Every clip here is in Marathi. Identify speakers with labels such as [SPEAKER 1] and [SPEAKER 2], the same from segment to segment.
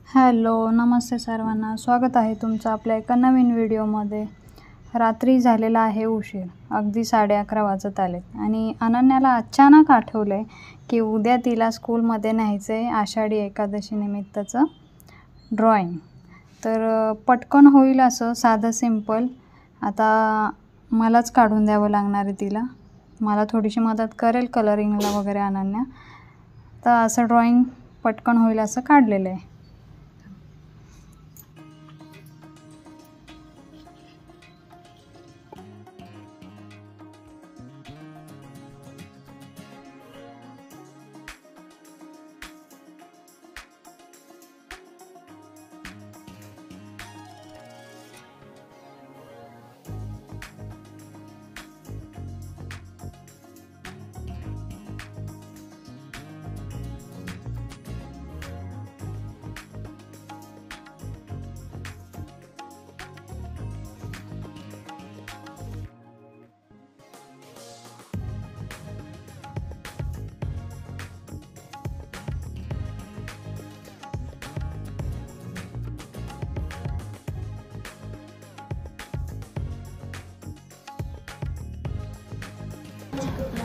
[SPEAKER 1] हॅलो, नमस्ते सर्वांना. स्वागत आहे तुमचं आपल्या एका नवीन व्हिडिओमध्ये. रात्री झालेला आहे उशीर, अगदी 11:30 वाजत आलेत आणि अनन्याला अचानक आठवलं आहे की उद्या तिला स्कूलमध्ये न्यायचं आहे आषाढी एकादशी निमित्तचं ड्रॉइंग. तर पटकन होईल असं साधं सिंपल. आता मलाच काढून द्यावं लागणार आहे तिला. मला थोडीशी मदत करेल कलरिंगला वगैरे अनन्या. तर असं ड्रॉइंग पटकन होईल असं काढलेलं आहे.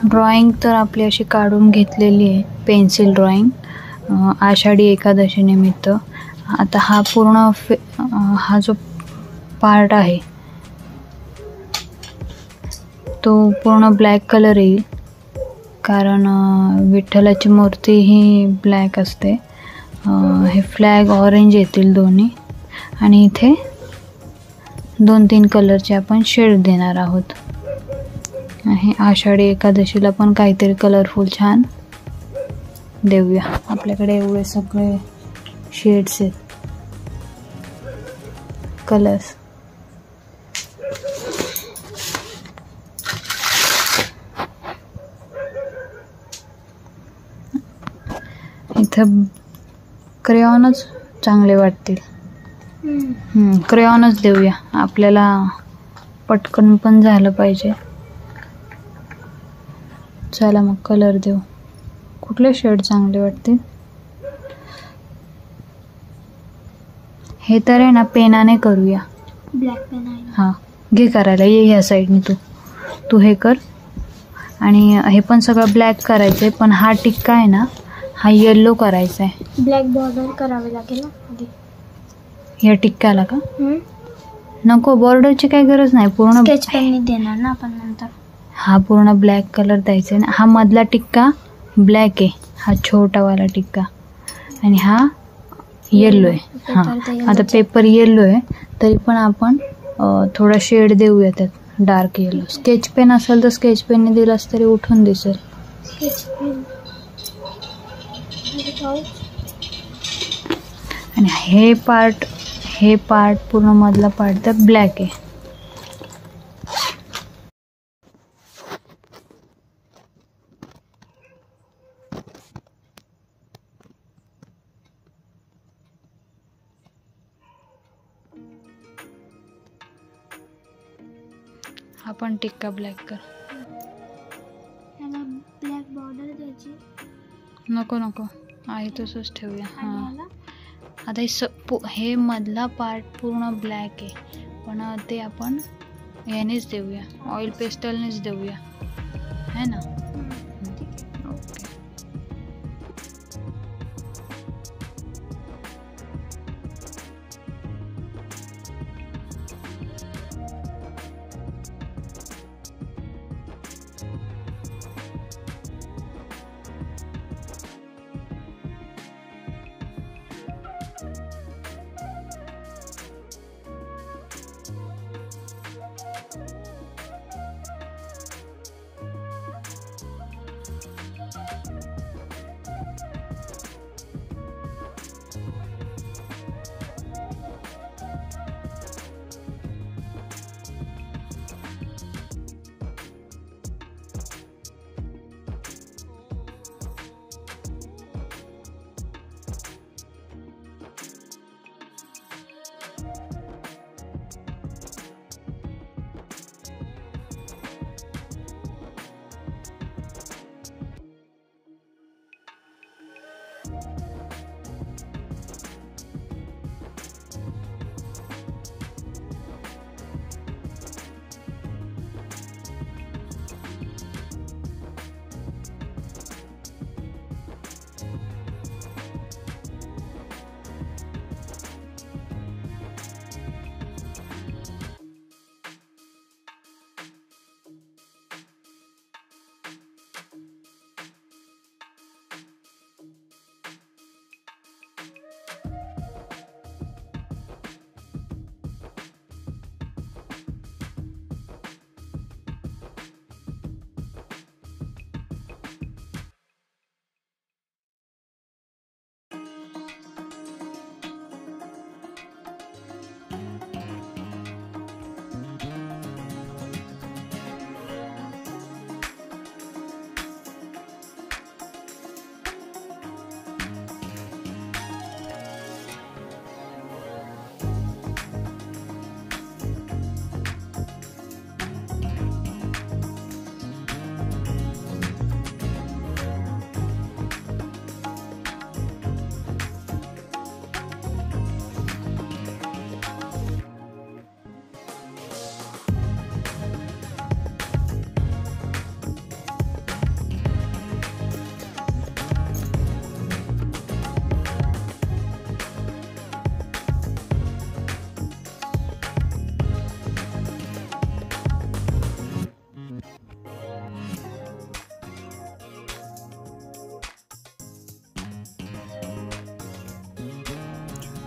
[SPEAKER 1] ड्रॉइंग तर आपली अशी काढून घेतलेली आहे, पेन्सिल ड्रॉइंग आषाढी एकादशी निमित्त. आता हा पूर्ण हा जो पार्ट आहे तो पूर्ण ब्लॅक कलर येईल, कारण विठ्ठलाची मूर्ती ही ब्लॅक असते. हे फ्लॅग ऑरेंज येतील दोन्ही, आणि इथे 2-3 कलरचे आपण शेड देणार आहोत. हे आषाढी एकादशीला पण काहीतरी कलरफुल छान देऊया. आपल्याकडे एवढे सगळे शेड्स आहेत, कलर्स. इथं क्रेयॉनच चांगले वाटतील. क्रेयॉनच देऊया, आपल्याला पटकन पण झालं पाहिजे. चला मग कलर देऊ. कुठले शेड चांगले वाटतील? हे तर आहे ना, पेनाने करूया.
[SPEAKER 2] ब्लॅक पेन आहे.
[SPEAKER 1] हां, घे करायला. ये ह्या साईडने. तू हे कर. आणि हे पण सगळं ब्लॅक करायचं आहे, पण हा टिक्का आहे ना, हा येल्लो करायचा आहे.
[SPEAKER 2] ब्लॅक बॉर्डर करावी लागेल ना आधी
[SPEAKER 1] या टिक्क्याला का? नको, बॉर्डरची काही गरज नाही. पूर्ण
[SPEAKER 2] स्केच पेनने देणार ना आपण नंतर.
[SPEAKER 1] हा पूर्ण ब्लॅक कलर द्यायचा आहे ना. हा मधला टिक्का ब्लॅक आहे, हा छोटावाला टिक्का, आणि हा येल्लो आहे. हां, आता पेपर येल्लो आहे, तरी पण आपण थोडा शेड देऊया त्यात, डार्क येल्लो. स्केच पेन असेल तर स्केच पेनने दिलास तरी उठून दिसेल.
[SPEAKER 2] Sketch pen.
[SPEAKER 1] आणि हे पार्ट पूर्ण मधला पार्ट तर ब्लॅक आहे. हा पण टिक्का ब्लॅक कर.
[SPEAKER 2] ह्याला ब्लॅक बॉर्डर द्यायची.
[SPEAKER 1] नको आहे तसंच ठेवूया. हां, आता हे मधला पार्ट पूर्ण ब्लॅक आहे, पण ते आपण यानेच देऊया, ऑइल पेस्टलनेच देऊया, है ना? ओके.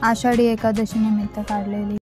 [SPEAKER 1] आषाढी एकादशी निमित्त काढलेली